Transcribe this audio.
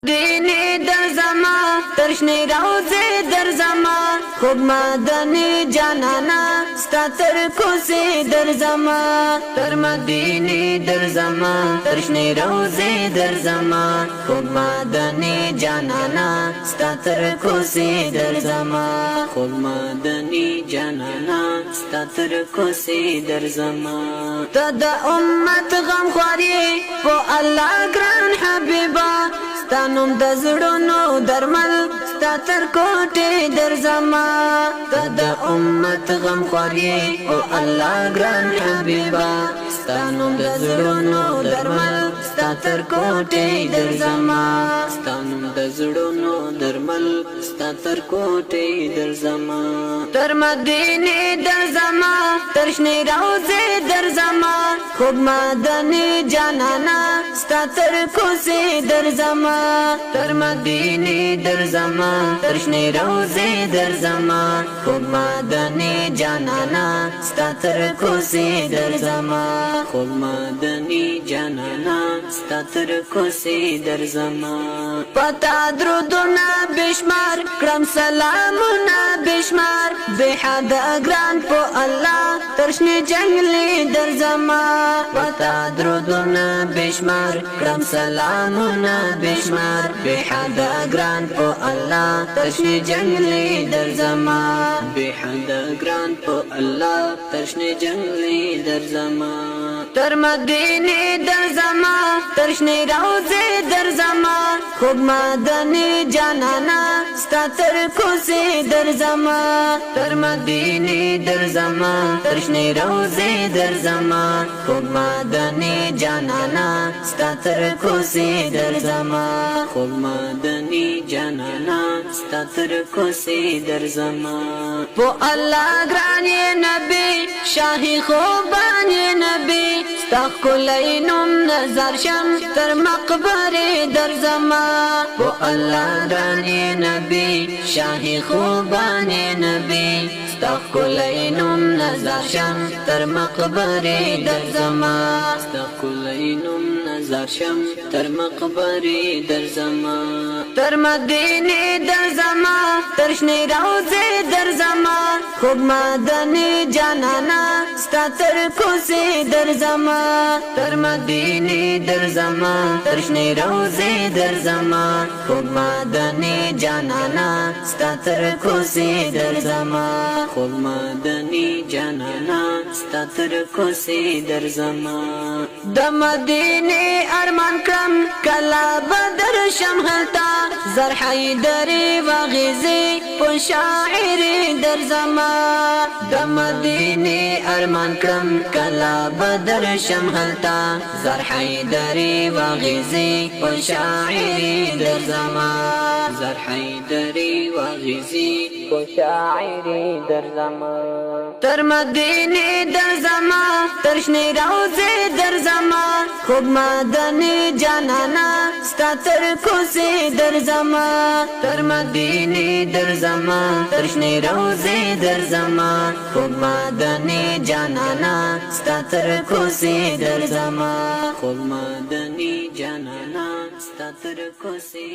دینی در زمان ترشنی روزی در زمان خوب مدنی جانانا ستا تر کوسی در زمان تر مدینی در زمان ترشنی روزی در زمان خوب مدنی جانانا ستا تر کوسی در زمان خوب مدنی جانانا ستا تر کوسی در زمان تا دا امت غم خواری و الله گران حبیبا ستانم د زړونو درمل ستا تر کوټې در زما ته د امت غم خواري او الله ګران حبیبا ستانم د زړونو درمل ستا تر کوټې در زما ستانم د زړونو درمل ستا تر کوټې در زما تر مدینه در زما تر شنې روضې در زما خوب مدني جانانا ستا تر کوڅې در زما تر مدینه در زمان ترشنی روزی در زمان خوب مدنی جانانا ستا تر کوسی در زمان خوب مدنی جانانا ستا تر کوسی در زمان پتا درودونا بشمار کرم سلامونا بشمار بحد اگران پو اللہ ترشنی جنگلی در زمان پتا درودونا بشمار کرم سلامونا بشمار بحد اگران پو اللہ ترشنی جنگلی در زمان بحد اگران پو اللہ ترشنی جنگلی در زمان تر مدینی در زمان ترشنی روزی در زمان خوب مدنی جانانا ستا تر کوسی در زمان تر مدینی در زمان ترشنی روزی در زمان خوب مدنی جانانا ستا تر کوسی در زمان خوب مدنی جانانا ستا تر کوسی در زمان پو اللہ گرانی نبی شاہی خوبانی نبی ستا کلینم نظر شم تر مقبری در زمان پو اللہ گرانی نبی شاہی خوبانی نبی ستا کلینم نظر شم تر مقبری در زمان ستا کلینم نظر شم تر مقبری در زمان تر مدینه در زمان ترشنی روزی در زمان خوب مدنی جانانا ستا تر کوسی در زمان تر مدینه در زمان ترشنی روزی در زمان خوب مدنی جانانا ستا تر کوسی در زمان خوب مدنی جانانا ستا تر کوسی در زمان د مدینه ارمان کرم کلا بدر شمهلتا زر حیدری و غیزی پو شاعری در زمان د مدینه ارمان کرم کلا بدر شمهلتا زر حیدری و غیزی پو شاعری در زمان زر حیدری و غیزی پو شاعری در زمان تر مدینه در زمان ترشنی روزی در زمان خوب مدنی جانانا ستا تر کوسی در زمان تر مدینه در زمان ترشنی روزی در زمان خوب مدنی جانانا ستا تر کوسی در زمان خوب مدنی جانانا ستا تر کوسی